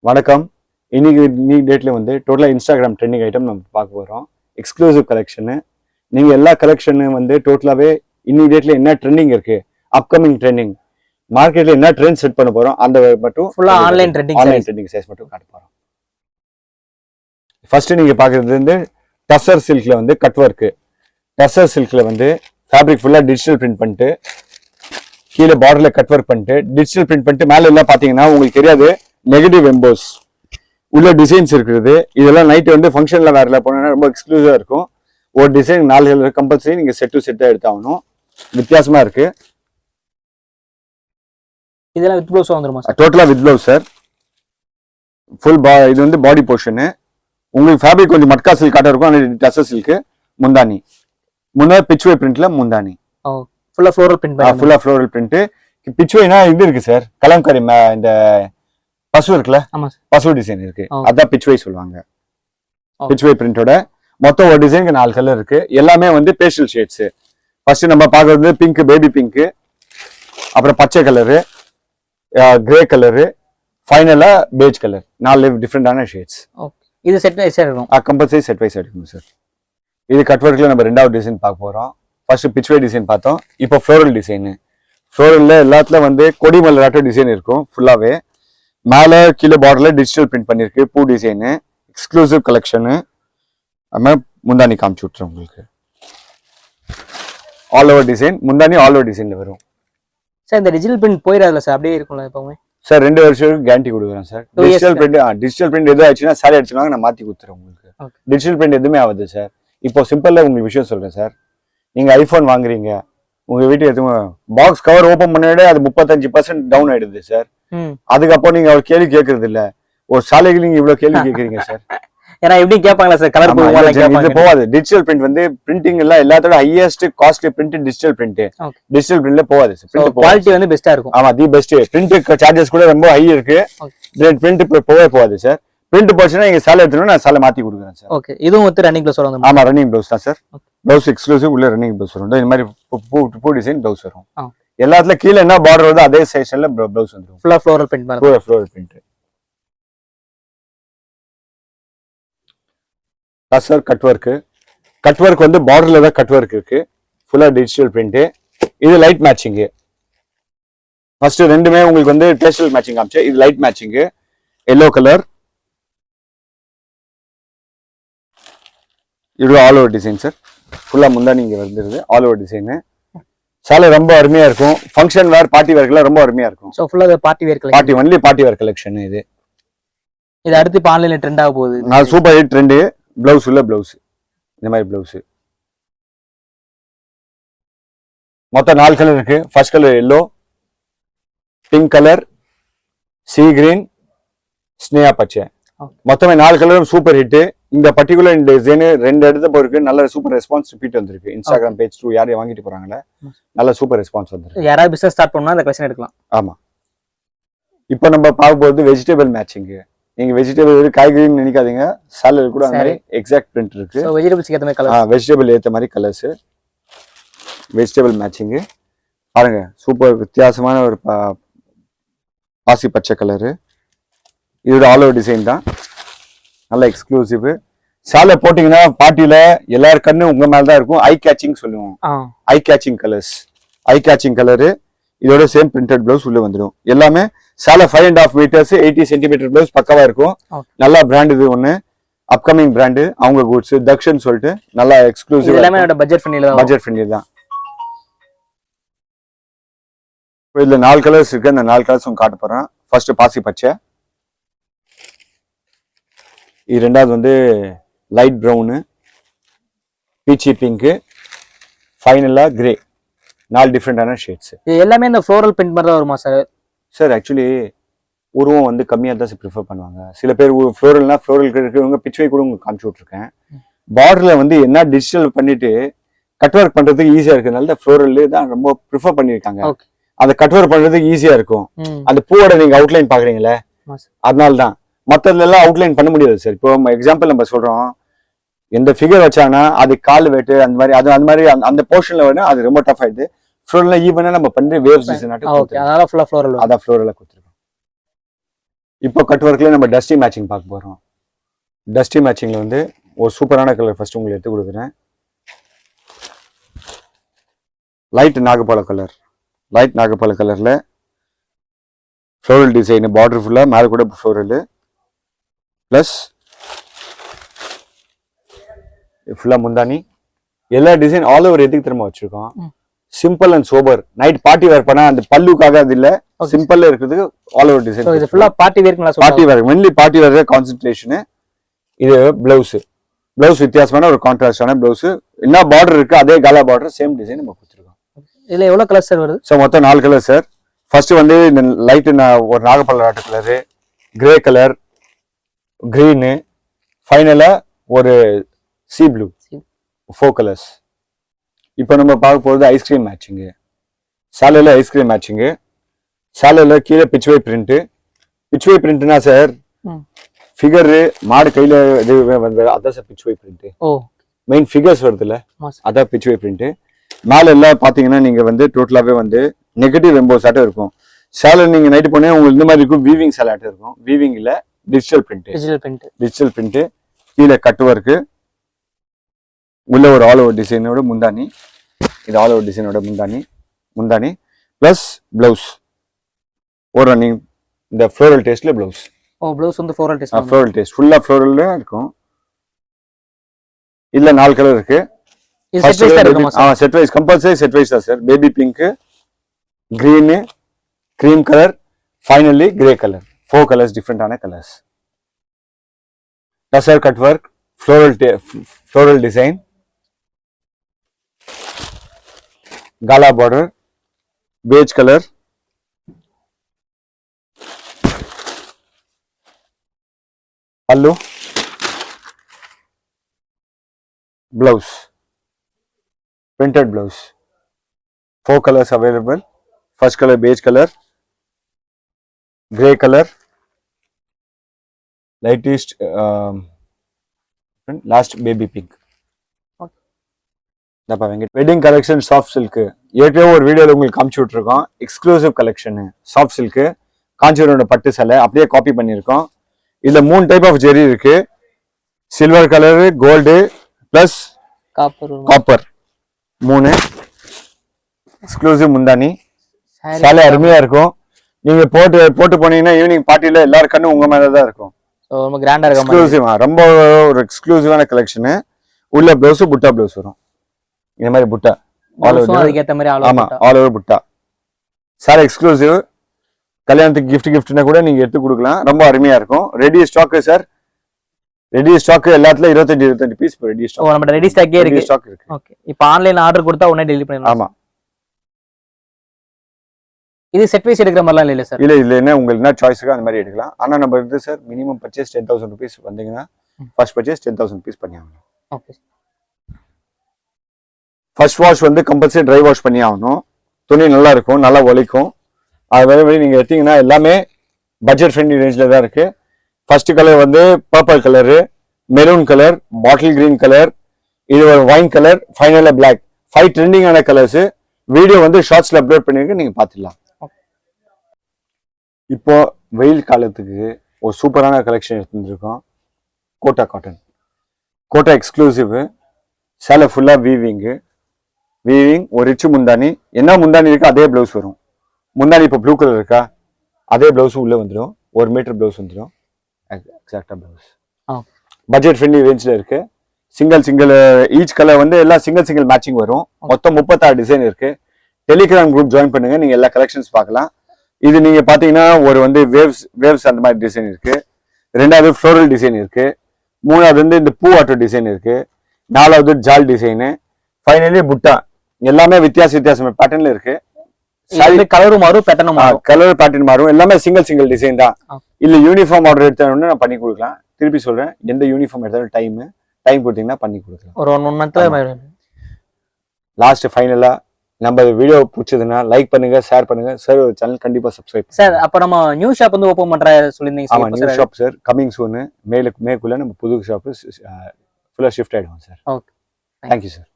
வணக்கம். இன்னைக்கு டேட்ல வந்து டோட்டலா இன்ஸ்டாகிராம் ட்ரெண்டிங் ஐட்டம் நம்ம பார்க்க போறோம். Exclusive collection. நீங்க எல்லா கலெக்ஷனும் வந்து டோட்டலாவே இன்னைக்கு டேட்ல என்ன ட்ரெண்டிங் இருக்கு, அப்கமிங் ட்ரெண்டிங், மார்க்கெட்ல என்ன ட்ரெண்ட் செட் பண்ண போறோம், அந்த மட்டும் ஃபுல்லா ஆன்லைன் ட்ரெண்டிங் சைஸ் மட்டும் காட்ட போறோம். ஃபர்ஸ்ட் நீங்க பாக்குறது வந்து டசர் சில்க்ல வந்து கட் ஒர்க். டசர் சில்க்ல வந்து ஃபேப்ரிக் ஃபுல்லா டிஜிட்டல் பிரிண்ட் பண்ணிட்டு கீழே பார்டர்ல கட் ஒர்க் பண்ணிட்டு டிஜிட்டல் பிரிண்ட் பண்ணிட்டு மேல எல்லாம் பாத்தீங்கன்னா உங்களுக்கு தெரியாது நெகட்டிவ் எம்போஸ் உள்ள டிசைன்ஸ் இருக்குது. இதெல்லாம் நைட் வந்து ஃபங்க்ஷன்ல வேற போனா ரொம்ப எக்ஸ்க்ளூசிவா இருக்கும். ஒரு டிசைன் 4 கலர் கம்பல்சரி நீங்க செட் டு செட்டா எடுத்தாகணும். வித்தியாசமா இருக்கு. இதெல்லாம் வித் ப்ளவுஸ் வந்துருமா சார்? டோட்டலா வித் ப்ளவுஸ் சார். ஃபுல் இது வந்து பாடி போர்ஷன். உங்களுக்கு ஃபேப்ரிக் கொஞ்சம் மட்கா சில்க் காட்ட இருக்கும். ஆனால் டசர் சில்க். முந்தானி பிச்வே பிரிண்ட்ல முந்தானி. ஃபுல்லா ஃப்ளோரல் பிரிண்ட். ஃபுல்லா ஃப்ளோரல் பிரிண்ட். பிச்வேனா இது இருக்கு சார். கலம்காரி இந்த பசு இருக்குல்ல, பசு டிசைன் இருக்கு. அதான் பிச்வே சொல்லுவாங்க. பிச்வே பிரிண்டோட மொத்தம் ஒரு டிசைனுக்கு 4 கலர் இருக்கு. எல்லாமே வந்து பேஸ்டல் ஷேட்ஸ். ஃபர்ஸ்ட் நம்ம பார்க்கறது பிங்க், பேபி பிங்க், அப்புறம் பச்சை கலரு, கிரே கலரு, ஃபைனலா பேஜ் கலர். 4 டிஃப்ரெண்டான ஷேட்ஸ். இது செட் வைஸ் இருக்கும். கம்பல்சரி செட் வைஸ் எடுக்கணும் சார். இது கட் ஒர்க்ல நம்ம 2வது டிசைன் பார்க்க போறோம். ஃபர்ஸ்ட் பிச்வே டிசைன் பார்த்தோம். இப்போ ஃப்ளோரல் டிசைன். ஃப்ளோரல்ல எல்லாத்துல வந்து கொடி மலராட்ட டிசைன் இருக்கும். ஃபுல்லாவே மேல கீழே பார்டர்ல டிஜிட்டல் பிரிண்ட் பண்ணிருக்கு. பூ டிசைனு, எக்ஸ்க்ளூசிவ் கலெக்ஷனு. முந்தானி காமிச்சு விட்டுறேன் உங்களுக்கு. All over design. முந்தானி ஆல் ஓவர் டிசைன்ல வரும் சார். இந்த டிஜிட்டல் பிரிண்ட் போயிடாதுல சார்? அப்படியே இருக்கும்ல எப்பவுமே சார்? 2 வருஷம் கேரண்டி கொடுக்குறேன் சார். டிஜிட்டல் பிரிண்ட் எது ஆச்சுன்னா சாரி அடிச்சுனா நான் மாத்தி கொடுத்துறேன் உங்களுக்கு. டிஜிட்டல் பிரிண்ட் எதுவுமே ஆகுது சார். இப்போ சிம்பிளா உங்களுக்கு விஷயம் சொல்றேன் சார். நீங்க ஐபோன் வாங்குறீங்க, உங்க வீட்டுக்கு எதுவும் பாக்ஸ் கவர் ஓபன் பண்ணிவிட அது 35% டவுன் ஆயிடுது சார். அதுக்கப்புறம் நீங்க ஒரு கேள்வி கேட்கறது இல்ல. ஒரு சாலைக்கு நீங்க இவ்வளவு கேள்வி கேட்கறீங்க சார். ஏன்னா எப்படி கேட்பாங்களா சார்? கலர் போகாது. டிஜிட்டல் பிரிண்ட் வந்து பிரிண்டிங் எல்லாம் எல்லாத்தோட highest costly print digital print. Digital பிரிண்ட்ல போகாது சார். குவாலிட்டி வந்து பெஸ்டா இருக்கும். ஆமா, தி பெஸ்ட். பிரிண்ட் சார்ஜஸ் கூட ரொம்ப ஹை இருக்கு. பிரிண்ட் போகாது சார். பிரிண்ட் போச்சுன்னா நீங்க சாலை எடுத்துனா நான் சாலை மாத்தி கொடுக்குறேன் சார். ஓகே, இதுவும் வந்து ரன்னிங் ப்ளவுஸ் வரும். ஆமா, ரன்னிங் ப்ளவுஸ் தான் சார். ப்ளவுஸ் எக்ஸ்க்ளூசிவ் உள்ள ரன்னிங் ப்ளவுஸ் வரும். இந்த மாதிரி பூ டிசைன் ப்ளவுஸ் வரும். எல்லாத்துல கீழே என்ன பார்டர் வருதோ அதே செக்ஷன்ல ப்ளவுஸ் வந்துரும். ஃபுல்லா ஃப்ளோரல் பிரிண்ட் மாதிரி. Floral print. Tussar cut work. Cut work வந்து பார்டர்ல தான் கட் ஒர்க் இருக்கு. ஃபுல்லா டிஜிட்டல் பிரிண்ட். இது லைட் மேட்சிங். ஃபர்ஸ்ட் ரெண்டுமே உங்களுக்கு வந்து பேஸ்டல் மேட்சிங் காமிச்சு. இது லைட் மேட்சிங். Yellow colour. இது ஆல் ஓவர் டிசைன் சார். ஃபுல்லா முந்தானி இங்க வந்துருது. All over design. சாலை ரொம்ப அருமையா இருக்கும். ஃபங்க்ஷன் வேர், பார்ட்டி வேர்க்கெல்லாம் ரொம்ப அருமையா இருக்கும். சோ ஃபுல்லா party wear collection. Only party wear collection இது. இது அடுத்து இப்ப ஆன்லைன்ல ட்ரெண்ட் ஆக போகுது. நான் சூப்பர் ஹிட் ட்ரெண்ட். ப்ளவுஸ் உள்ள ப்ளவுஸ். இந்த மாதிரி ப்ளவுஸ். மொத்தம் 4 கலர் இருக்கு. First colour yellow, pink colour, sea green, ஸ்னேயா பச்சை. மொத்தமே 4 கலரும் சூப்பர் ஹிட். இந்த பர்டிகுலர் டிசைன் 2 இடத்துல போயிருக்கு. நல்ல சூப்பர் ரெஸ்பான்ஸ் ரிப்பீட் வந்திருக்கு. இன்ஸ்டாகிராம் பேஜ் த்ரூ யாரையும் வாங்கிட்டு போறாங்களே, நல்ல சூப்பர் ரெஸ்பான்ஸ் வந்திருக்கு. யாராவது பிசினஸ் ஸ்டார்ட் பண்ணா அந்த கலெக்ஷன் எடுக்கலாம். ஆமா. இப்போ நம்ம பார்க்க போறது வெஜிடபிள் மேட்சிங். நீங்க வெஜிடபிள் காய்கறின்னு நினைக்காதீங்க. சாலட் கூட அந்த மாதிரி எக்ஸாக்ட் பிரிண்ட் இருக்கு. சோ வெஜிடபிள்ஸ்க்கு ஏத்த மாதிரி கலர். வெஜிடபிள் ஏத்த மாதிரி கலர்ஸ். வெஜிடபிள் மேட்சிங் பாருங்க. சூப்பர் வித்தியாசமான ஒரு பாசி பச்சை கலரு. இதோட ஆல் ஓவர் டிசைன் தான். நல்ல எக்ஸ்க்ளூசிவ். சாலை போட்டீங்கன்னா பார்ட்டியில எல்லார் கண்ணு உங்க மேலதான் இருக்கும். ஐ கேச்சிங் சொல்லுவோம். ஐ கேச்சிங் கலர்ஸ். ஐ கேச்சிங் கலரு. இதோட சேம் பிரிண்டட் பிளவுஸ் உள்ள வந்துடும். எல்லாமே சாலை 5.5 மீட்டர்ஸ் 80 சென்டிமீட்டர் பிளவுஸ் பக்கவா இருக்கும். நல்லா பிராண்ட். இது ஒண்ணு அப்கமிங் பிராண்டு. அவங்க கூட்ஸ் தக்ஷன் சொல்லிட்டு நல்லா எக்ஸ்க்ளூசிவ். எல்லாமே பட்ஜெட் ஃப்ரெண்ட்லி தான். இதுல 4 கலர்ஸ் இருக்கு. அந்த 4 கலர்ஸும் காட்ட போறேன். ஃபர்ஸ்ட் பாசி பச்சை. இது 2வது வந்து லைட் ப்ரௌனு, பீச்சி பிங்க், ஃபைனலா கிரே. 4 டிஃப்ரெண்டான ஷேட்ஸ். இது எல்லாமே இந்த ஃப்ளோரல் பிரிண்ட் மாதிரி தான் வருமா சார்? சார் ஆக்சுவலி உருவம் வந்து கம்மியாக தான் ப்ரிஃபர் பண்ணுவாங்க. சில பேர் ஃப்ளோரல்னா ஃப்ளோரல் இருக்கிறவங்க பிச்வை கூட உங்களுக்கு காமிச்சு விட்ருக்கேன். பார்டர்ல வந்து என்ன டிஜிட்டல் பண்ணிட்டு கட் ஒர்க் பண்றதுக்கு ஈஸியா இருக்கிறதுனால ஃப்ளோரல் தான் ரொம்ப ப்ரிஃபர் பண்ணியிருக்காங்க. அந்த கட் ஒர்க் பண்றதுக்கு ஈஸியா இருக்கும். அந்த பூவோட நீங்க அவுட்லைன் பாக்குறீங்களே, அதனால தான். மற்றதுல எல்லாம் அவுட்லைன் பண்ண முடியாது சார். இப்போ எக்ஸாம்பிள் நம்ம சொல்றோம், எந்த ஃபிகர் வச்சாங்கன்னா அது கால் வெட்டு அந்த மாதிரி அந்த மாதிரி அந்த போர்ஷன்ல வேணும். அது ரொம்ப டஃப் ஆயிடுது. ஃப்ளோரல்ல ஈவனா நம்ம பண்ணி வேவ்ஸ் டிசைன். அதனால ஃபுல்லா ஃப்ளோரல். அதான் ஃப்ளோரல்ல கொடுத்துருக்கோம். இப்போ கட் ஒர்க்ல நம்ம டஸ்டி மேட்சிங் பார்க்க போறோம். டஸ்டி மேட்சிங்ல வந்து ஒரு சூப்பரான கலர் ஃபர்ஸ்ட் உங்களுக்கு எடுத்து கொடுக்குறேன். லைட் நாகப்பழ கலர். லைட் நாகப்பழ கலர்ல ஃப்ளோரல் டிசைன், பார்டர் ஃபுல்லா மேல கூட ஃப்ளோரல் பிளஸ் ஃபுல்லா முந்தானி, எல்லா டிசைன் ஆல் ஓவர் எதுக்கு திரும்ப வச்சிருக்கோம். Simple and sober. Night party wear பண்ணா அந்த பல்லுக்காக அது இல்ல, சிம்பிள்ல இருக்குது. All over design. இது ஃபுல்லா பார்ட்டி வேர்க்கு நல்லா party wear, mainly party wear concentration. இது பிளவுஸ். பிளவுஸ் வித்தியாசமான ஒரு கான்ட்ராஸ்டான பிளவுஸ். என்ன பார்டர் இருக்கு அதே காலா பார்டர், சேம் டிசைன் நம்ம கொடுத்துருக்கோம். இதுல எவ்வளவு கலர் சார் வருது? ஸோ மொத்தம் 4 கலர் சார். ஃபர்ஸ்ட் வந்து இந்த லைட் ஒரு நாகப்பழ கலரு, கிரே கலர், கிரீனு, ஃபைனலா ஒரு சி ப்ளூ, 4 கலர்ஸ். இப்போ நம்ம பார்க்க போகிறது ஐஸ்கிரீம் மேட்சிங்கு. சாலையில் ஐஸ்கிரீம் மேட்சிங்கு. சாலையில் கீழே பிச்வை பிரிண்ட்டு. பிச்வை பிரிண்ட்னா சார் ஃபிகரு மாடு கையில் இது வந்து அதான் சார் பிச்வை பிரிண்ட்டு. மெயின் ஃபிகர்ஸ் வருதுல்ல, அதான் பிச்வை பிரிண்ட்டு. மேலே எல்லாம் பார்த்தீங்கன்னா நீங்கள் வந்து டோட்டலாகவே வந்து நெகட்டிவ் எம்போஸ் ஆட்டம் இருக்கும். சேலை நீங்கள் நைட்டு போனே உங்களுக்கு இந்த மாதிரி இருக்கும், வீவிங் சேலை ஆட்டம் இருக்கும். வீவிங் இல்லை, டிஜிட்டல் பிரிண்ட். Digital print. கீழே கட் ஒர்க்கு, உள்ள ஒரு ஆல் ஓவர் டிசைனோட முந்தானி. இது ஆல் ஓவர் டிசைனோட முந்தானி பிளஸ் பிளவுஸ் ஒரு ரன்னிங். இந்த ஃப்ளோரல் டேஸ்ட்ல பிளவுஸ். பிளவுஸ் வந்து ஃப்ளோரல் டேஸ்ட். ஃப்ளோரல் டேஸ்ட் ஃபுல்லா ஃப்ளோரல்ல இருக்கும். இல்ல 4 கலர் இருக்கு. Set wise compulsory set wise தான் sir. Baby pink, green, cream colour, finally grey colour. 4 colours, டிஃப்ரெண்டான colours. Tussar cut work, floral design, gala border, beige color, pallu, blouse, printed blouse. 4 colors available. First color beige color, grey color, lightest last baby pink. Wedding collection soft silk ஏற்கனவே ஒரு வீடியோல உங்களுக்கு காமிச்சு விட்டுருக்கோம். Exclusive collection soft silk, காஞ்சிபுரோட பட்டு சேலை அப்படியே copy பண்ணியிருக்கோம். இதுல 3 டைப் ஆஃப் ஜெரி இருக்கு. Silver colour, gold plus copper. 3 exclusive முந்தானி. சேலை அருமையா இருக்கும். நீங்க போட்டு போனீங்கன்னா ஈவினிங் பார்ட்டியில எல்லாரும் கண்ணும் உங்க மேலதான் இருக்கும். எக்ஸ்க்ளூசிவா, ரொம்ப ஒரு எக்ஸ்க்ளூசிவான கலெக்ஷன். உள்ள பிளவுஸ் புட்டா பிளவுஸ் வரும். இந்த மாதிரி butta all over butta. Sir exclusive. கல்யாணத்துக்கு கிஃப்ட்னா கூட நீங்க எடுத்து கொடுக்கலாம். ரொம்ப அருமையா இருக்கும். Ready stock sir. Ready stock எல்லாத்துல 25 பீஸ் ரெடி ஸ்டாக். நம்ம ரெடி ஸ்டாக்கே இருக்கு. ஸ்டாக் இருக்கு. ஓகே. இப்போ ஆன்லைன்ல ஆர்டர் கொடுத்தா உடனே டெலிவரி பண்ணலாம். ஆமா. இது செட் வைஸ் எடுக்கிற மாதிரிலாம் இல்ல சார். இல்ல உங்களுக்கு என்ன சாய்ஸ்க்கு அந்த மாதிரி எடுக்கலாம். ஆனா நம்ம இருந்து சார் மினிமம் பர்ச்சேஸ் 10,000 rupees வந்தீங்கன்னா ஃபர்ஸ்ட் பர்ச்சேஸ் 10,000 rupees பண்ணி ஆகணும். ஓகே. ஃபர்ஸ்ட் வாஷ் வந்து கம்பல்சரி ட்ரை வாஷ் பண்ணி ஆகணும். துணி நல்லா இருக்கும், நல்லா ஒலிக்கும். அது மாதிரி நீங்க எடுத்தீங்கன்னா எல்லாமே பட்ஜெட் ஃப்ரெண்ட்லி ரேஞ்சில் தான் இருக்கு. ஃபர்ஸ்ட் கலர் வந்து purple colour, maroon colour, bottle green colour, இது ஒரு ஒயின் கலர், ஃபைனலா பிளாக். 5 ட்ரெண்டிங்கான கலர்ஸ். வீடியோ வந்து ஷார்ட்ஸ்ல அப்லோட் பண்ணிருக்கு, நீங்க பாத்துடலாம். இப்போ வெயில் காலத்துக்கு ஒரு சூப்பரான கலெக்ஷன் எடுத்துருக்கோம். கோட்டா காட்டன். கோட்டா எக்ஸ்க்ளூசிவ். சேலை ஃபுல்லா வீவிங் ஒரு ரிச் முந்தானி. என்ன முந்தானி இருக்கா அதே பிளவுஸ் வரும். முந்தானி இப்போ ப்ளூ கலர் இருக்கா அதே பிளவுஸ் உள்ள வந்துடும். 1 மீட்டர் பிளவுஸ் வந்துடும். எக்ஸாக்டா பிளவுஸ். பட்ஜெட் ஃப்ரெண்ட்லி ரேஞ்சில் இருக்கு. சிங்கிள் ஈச் கலர் வந்து எல்லாம் சிங்கிள் மேட்சிங் வரும். மொத்தம் 36 டிசைன் இருக்கு. டெலிகிராம் குரூப் ஜாயின் பண்ணுங்க, நீங்க எல்லா கலெக்ஷன்ஸ் பார்க்கலாம். இது நீங்க பாத்தீங்கன்னா ஒரு வந்து வேவ்ஸ் அந்த மாதிரி டிசைன் இருக்கு. 2வது ஃப்ளோரல் டிசைன் இருக்கு. 3வது வந்து இந்த பூ ஆட்டோ டிசைன் இருக்கு. 4வது ஜால் டிசைனு. ஃபைனலி புட்டா. எல்லாமே வித்தியாசம் பேட்டர்ன்ல இருக்கு. கலரும் மாறும், பேட்டர்னும் மாறும். கலர் பேட்டர்ன் மாறும். எல்லாமே சிங்கிள் டிசைன் தான். இல்ல யூனிஃபார்ம் ஆர்டர் எடுத்தோம்னா நான் பண்ணி கொடுக்கலாம். திருப்பி சொல்றேன், எந்த யூனிஃபார்ம் எடுத்தாலும் டைம் கொடுத்தீங்கன்னா பண்ணி கொடுக்கலாம். ஒரு 1 மந்த்ல. லாஸ்ட் ஃபைனலா நம்ம வீடியோ பிடிச்சதுன்னா லைக் பண்ணுங்க, ஷேர் பண்ணுங்க. சார் சேனல் கண்டிப்பா சப்ஸ்கிரைப் சார். அப்ப நம்ம நியூ ஷாப் வந்து ஓபன் பண்ற சொல்லிருந்தீங்க. ஆமா, new shop sir coming soon. மேக்குள்ள நம்ம புது ஷாப் ஃபுல்லா ஷிஃப்ட் ஆயிடுவோம் சார். ஓகே. Thank you sir.